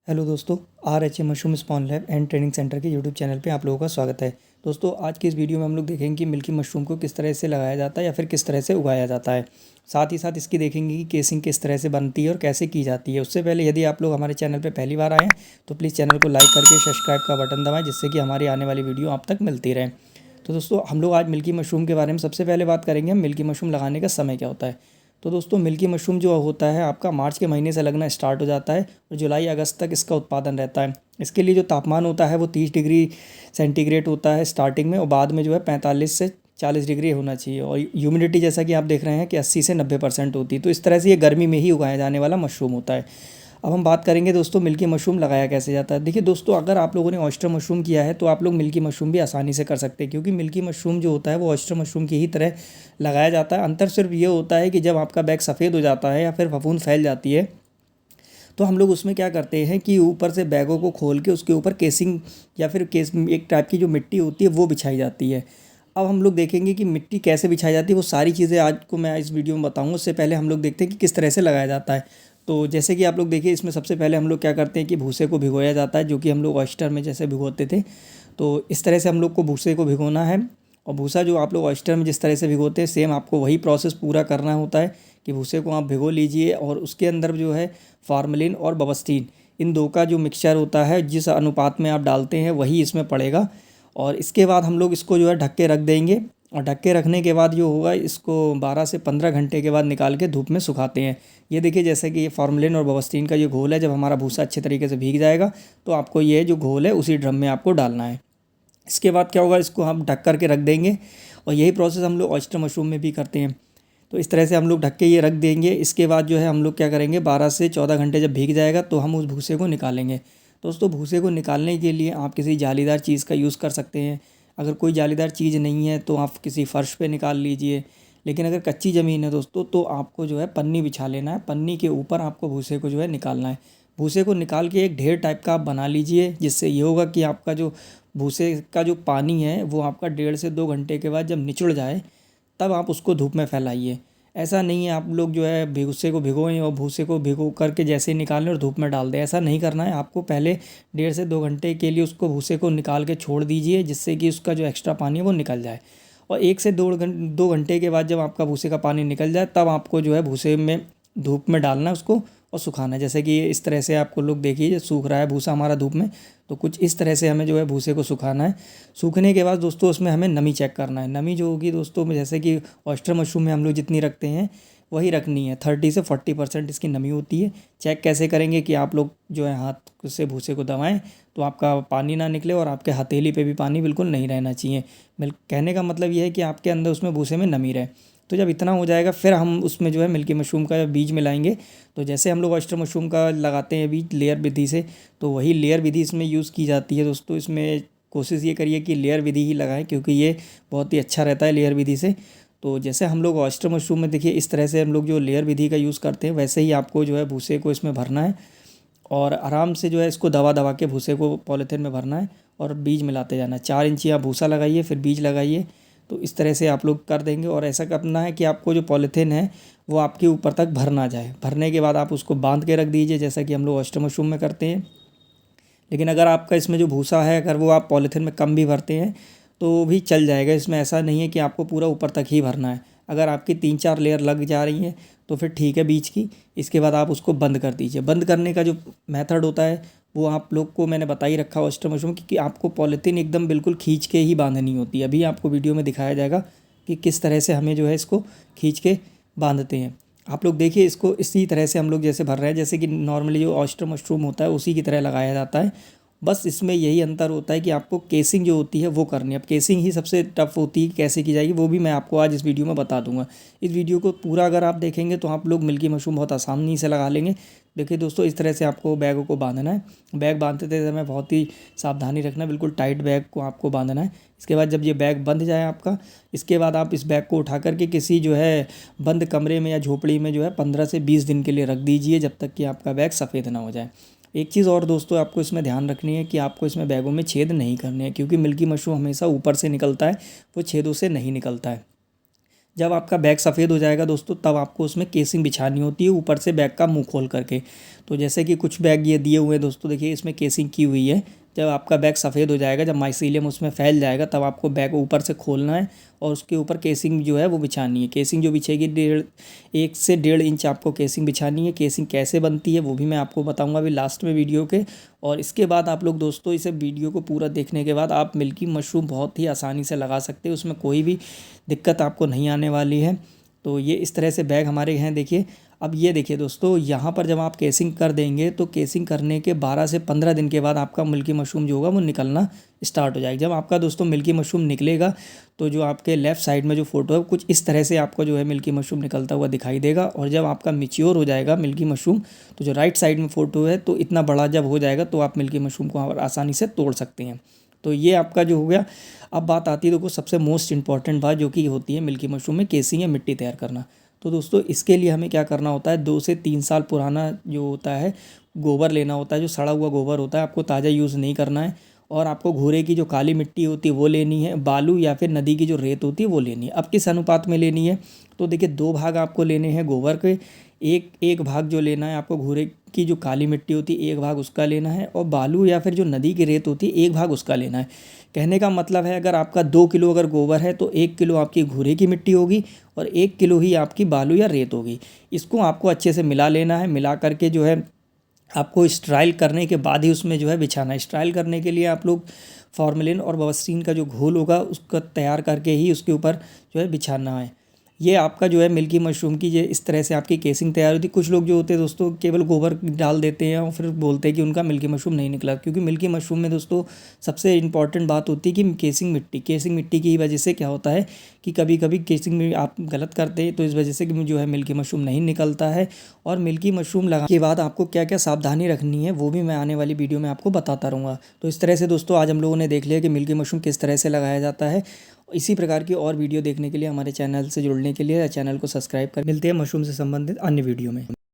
Hello दोस्तों, RH mushroom spawn lab and training centre के YouTube channel पे आप लोगों का स्वागत है। दोस्तों, आज की इस वीडियो में हम लोग देखेंगे कि मिल्की मशरूम को किस तरह से लगाया जाता है या फिर किस तरह से उगाया जाता है। साथ ही साथ इसकी देखेंगे कि केसिंग किस तरह से बनती है और कैसे की जाती है। उससे पहले यदि आप लोग हमारे चैनल पर पहली बार आए हैं तो प्लीज़ चैनल को लाइक करके सब्सक्राइब का बटन दबाएँ, जिससे कि हमारी आने वाली वीडियो आप तक मिलती रहे। तो दोस्तों, हम लोग आज मिल्की मशरूम के बारे में सबसे पहले बात करेंगे। हम मिल्की मशरूम लगाने का समय क्या होता है। तो दोस्तों, मिल्की मशरूम जो होता है आपका मार्च के महीने से लगना स्टार्ट हो जाता है और जुलाई अगस्त तक इसका उत्पादन रहता है। इसके लिए जो तापमान होता है वो 30 डिग्री सेंटीग्रेड होता है स्टार्टिंग में, और बाद में जो है 45 से 40 डिग्री होना चाहिए। और ह्यूमिडिटी जैसा कि आप देख रहे हैं कि 80 से 90% होती है। तो इस तरह से ये गर्मी में ही उगाया जाने वाला मशरूम होता है। अब हम बात करेंगे दोस्तों, मिल्की मशरूम लगाया कैसे जाता है। देखिए दोस्तों, अगर आप लोगों ने ऑयस्टर मशरूम किया है तो आप लोग मिल्की मशरूम भी आसानी से कर सकते हैं, क्योंकि मिल्की मशरूम जो होता है वो ऑयस्टर मशरूम की ही तरह लगाया जाता है। अंतर सिर्फ ये होता है कि जब आपका बैग सफ़ेद हो जाता है या फिर फफूंद फैल जाती है तो हम लोग उसमें क्या करते हैं कि ऊपर से बैगों को खोल के उसके ऊपर केसिंग या फिर केस एक टाइप की जो मिट्टी होती है वो बिछाई जाती है। अब हम लोग देखेंगे कि मिट्टी कैसे बिछाई जाती है, वो सारी चीज़ें आज को मैं इस वीडियो में बताऊंगा। उससे पहले हम लोग देखते हैं कि किस तरह से लगाया जाता है। तो जैसे कि आप लोग देखिए, इसमें सबसे पहले हम लोग क्या करते हैं कि भूसे को भिगोया जाता है, जो कि हम लोग ऑयस्टर में जैसे भिगोते थे। तो इस तरह से हम लोग को भूसे को भिगोना है। और भूसा जो आप लोग ऑयस्टर में जिस तरह से भिगोते हैं, सेम आपको वही प्रोसेस पूरा करना होता है कि भूसे को आप भिगो लीजिए और उसके अंदर जो है फार्मलिन और बवस्टीन, इन दो का जो मिक्सचर होता है, जिस अनुपात में आप डालते हैं वही इसमें पड़ेगा। और इसके बाद हम लोग इसको जो है ढक के रख देंगे। और ढक के रखने के बाद जो होगा, इसको 12 से 15 घंटे के बाद निकाल के धूप में सुखाते हैं। ये देखिए, जैसे कि ये फार्मलिन और बवस्टीन का जो घोल है, जब हमारा भूसा अच्छे तरीके से भीग जाएगा तो आपको ये जो घोल है उसी ड्रम में आपको डालना है। इसके बाद क्या होगा, इसको हम ढक कर के रख देंगे। और यही प्रोसेस हम लोग ऑयस्टर मशरूम में भी करते हैं। तो इस तरह से हम लोग ढक के ये रख देंगे। इसके बाद जो है हम लोग क्या करेंगे, 12 से 14 घंटे जब भीग जाएगा तो हम उस भूसे को निकालेंगे। दोस्तों, भूसे को निकालने के लिए आप किसी जालीदार चीज़ का यूज़ कर सकते हैं। अगर कोई जालीदार चीज़ नहीं है तो आप किसी फ़र्श पे निकाल लीजिए। लेकिन अगर कच्ची ज़मीन है दोस्तों, तो आपको जो है पन्नी बिछा लेना है। पन्नी के ऊपर आपको भूसे को जो है निकालना है। भूसे को निकाल के एक ढेर टाइप का आप बना लीजिए, जिससे ये होगा कि आपका जो भूसे का जो पानी है वो आपका 1.5 से 2 घंटे के बाद जब निचुड़ जाए तब आप उसको धूप में फैलाइए। ऐसा नहीं है आप लोग जो है भूसे को भिगोएं और भूसे को भिगो करके जैसे ही निकालें और धूप में डाल दें। ऐसा नहीं करना है। आपको पहले 1.5 से 2 घंटे के लिए उसको भूसे को निकाल के छोड़ दीजिए, जिससे कि उसका जो एक्स्ट्रा पानी है वो निकल जाए। और 1 से 2 घंटे के बाद जब आपका भूसे का पानी निकल जाए तब आपको जो है भूसे में धूप में डालना है उसको और सुखाना है। जैसे कि इस तरह से आपको लोग देखिए सूख रहा है भूसा हमारा धूप में। तो कुछ इस तरह से हमें जो है भूसे को सुखाना है। सूखने के बाद दोस्तों उसमें हमें नमी चेक करना है। नमी जो होगी दोस्तों, जैसे कि ऑयस्टर मशरूम में हम लोग जितनी रखते हैं वही रखनी है। 30 से 40% इसकी नमी होती है। चेक कैसे करेंगे कि आप लोग जो है हाथ से भूसे को दबाएं तो आपका पानी ना निकले और आपके हथेली पे भी पानी बिल्कुल नहीं रहना चाहिए। कहने का मतलब ये है कि आपके अंदर उसमें भूसे में नमी रहे। तो जब इतना हो जाएगा फिर हम उसमें जो है मिल्की मशरूम का बीज मिलाएंगे। तो जैसे हम लोग ऑयस्टर मशरूम का लगाते हैं बीज लेयर विधि से, तो वही लेयर विधि इसमें यूज़ की जाती है। दोस्तों, इसमें कोशिश ये करिए कि लेयर विधि ही लगाएं, क्योंकि ये बहुत ही अच्छा रहता है लेयर विधि से। तो जैसे हम लोग ऑयस्टर मशरूम में देखिए इस तरह से हम लोग जो लेयर विधि का यूज़ करते हैं, वैसे ही आपको जो है भूसे को इसमें भरना है और आराम से जो है इसको दबा दबा के भूसे को पॉलीथीन में भरना है और बीज मिलाते जाना है। 4 इंची आप भूसा लगाइए, फिर बीज लगाइए। तो इस तरह से आप लोग कर देंगे। और ऐसा करना है कि आपको जो पॉलीथीन है वो आपके ऊपर तक भर ना जाए। भरने के बाद आप उसको बांध के रख दीजिए, जैसा कि हम लोग ऑयस्टर मशरूम में करते हैं। लेकिन अगर आपका इसमें जो भूसा है अगर वो आप पॉलीथीन में कम भी भरते हैं तो भी चल जाएगा। इसमें ऐसा नहीं है कि आपको पूरा ऊपर तक ही भरना है। अगर आपकी 3-4 लेयर लग जा रही हैं तो फिर ठीक है बीज की। इसके बाद आप उसको बंद कर दीजिए। बंद करने का जो मेथड होता है वो आप लोग को मैंने बता ही रखा ऑयस्टर मशरूम कि आपको पॉलीथीन एकदम बिल्कुल खींच के ही बांधनी होती है। अभी आपको वीडियो में दिखाया जाएगा कि किस तरह से हमें जो है इसको खींच के बांधते हैं। आप लोग देखिए, इसको इसी तरह से हम लोग जैसे भर रहे हैं, जैसे कि नॉर्मली जो ऑयस्टर मशरूम होता है उसी की तरह लगाया जाता है। बस इसमें यही अंतर होता है कि आपको केसिंग जो होती है वो करनी है। अब केसिंग ही सबसे टफ होती है, कैसे की जाएगी वो भी मैं आपको आज इस वीडियो में बता दूंगा। इस वीडियो को पूरा अगर आप देखेंगे तो आप लोग मिल्की मशरूम बहुत आसानी से लगा लेंगे। देखिए दोस्तों, इस तरह से आपको बैगों को बांधना है। बैग बांधते समय बहुत ही सावधानी रखना, बिल्कुल टाइट बैग को आपको बांधना है। इसके बाद जब ये बैग बंध जाए आपका, इसके बाद आप इस बैग को उठा करके किसी जो है बंद कमरे में या झोपड़ी में जो है 15 से 20 दिन के लिए रख दीजिए, जब तक कि आपका बैग सफ़ेद ना हो जाए। एक चीज़ और दोस्तों आपको इसमें ध्यान रखनी है कि आपको इसमें बैगों में छेद नहीं करने हैं, क्योंकि मिल्की मशरूम हमेशा ऊपर से निकलता है, वो छेदों से नहीं निकलता है। जब आपका बैग सफ़ेद हो जाएगा दोस्तों, तब आपको उसमें केसिंग बिछानी होती है ऊपर से बैग का मुंह खोल करके। तो जैसे कि कुछ बैग ये दिए हुए हैं दोस्तों, देखिए इसमें केसिंग की हुई है। जब आपका बैग सफ़ेद हो जाएगा, जब माइसीलियम उसमें फैल जाएगा, तब आपको बैग ऊपर से खोलना है और उसके ऊपर केसिंग जो है वो बिछानी है। केसिंग जो बिछेगी 1 से 1.5 इंच आपको केसिंग बिछानी है। केसिंग कैसे बनती है वो भी मैं आपको बताऊंगा अभी लास्ट में वीडियो के। और इसके बाद आप लोग दोस्तों इसे वीडियो को पूरा देखने के बाद आप मिल्की मशरूम बहुत ही आसानी से लगा सकते हैं, उसमें कोई भी दिक्कत आपको नहीं आने वाली है। तो ये इस तरह से बैग हमारे हैं देखिए। अब ये देखिए दोस्तों, यहाँ पर जब आप केसिंग कर देंगे तो केसिंग करने के 12 से 15 दिन के बाद आपका मिल्की मशरूम जो होगा वो निकलना स्टार्ट हो जाएगी। जब आपका दोस्तों मिल्की मशरूम निकलेगा तो जो आपके लेफ़्ट साइड में जो फ़ोटो है कुछ इस तरह से आपको जो है मिल्की मशरूम निकलता हुआ दिखाई देगा। और जब आपका मैच्योर हो जाएगा मिल्की मशरूम, तो जो राइट साइड में फ़ोटो है तो इतना बड़ा जब हो जाएगा तो आप मिल्की मशरूम को आसानी से तोड़ सकते हैं। तो ये आपका जो हो गया। अब बात आती है देखो सबसे मोस्ट इंपॉर्टेंट बात जो कि होती है मिल्की मशरूम में केसिंग या मिट्टी तैयार करना। तो दोस्तों इसके लिए हमें क्या करना होता है, 2 से 3 साल पुराना जो होता है गोबर लेना होता है, जो सड़ा हुआ गोबर होता है, आपको ताज़ा यूज़ नहीं करना है। और आपको घूरे की जो काली मिट्टी होती है वो लेनी है, बालू या फिर नदी की जो रेत होती है वो लेनी है। अब किस अनुपात में लेनी है, तो देखिए 2 भाग आपको लेने हैं गोबर के। एक भाग जो लेना है आपको घूरे की जो काली मिट्टी होती है, एक भाग उसका लेना है। और बालू या फिर जो नदी की रेत होती है, एक भाग उसका लेना है। कहने का मतलब है अगर आपका 2 किलो अगर गोबर है तो 1 किलो आपकी घूरे की मिट्टी होगी और 1 किलो ही आपकी बालू या रेत होगी। इसको आपको अच्छे से मिला लेना है। मिला करके जो है आपको स्ट्राइल करने के बाद ही उसमें जो है बिछाना है। स्ट्राइल करने के लिए आप लोग फॉर्मेलिन और बवस्टीन का जो घोल होगा उसका तैयार करके ही उसके ऊपर जो है बिछाना है। ये आपका जो है मिल्की मशरूम की ये इस तरह से आपकी केसिंग तैयार होती है। कुछ लोग जो होते हैं दोस्तों केवल गोबर डाल देते हैं और फिर बोलते हैं कि उनका मिल्की मशरूम नहीं निकला, क्योंकि मिल्की मशरूम में दोस्तों सबसे इंपॉर्टेंट बात होती है कि केसिंग मिट्टी की वजह से क्या होता है कि कभी कभी केसिंग में आप गलत करते हैं, तो इस वजह से जो है मिल्की मशरूम नहीं निकलता है। और मिल्की मशरूम लगाने के बाद आपको क्या क्या सावधानी रखनी है वो भी मैं आने वाली वीडियो में आपको बताता रहूँगा। तो इस तरह से दोस्तों आज हम लोगों ने देख लिया कि मिल्की मशरूम किस तरह से लगाया जाता है। इसी प्रकार की और वीडियो देखने के लिए हमारे चैनल से जुड़ने के लिए चैनल को सब्सक्राइब कर मिलते हैं मशरूम से संबंधित अन्य वीडियो में।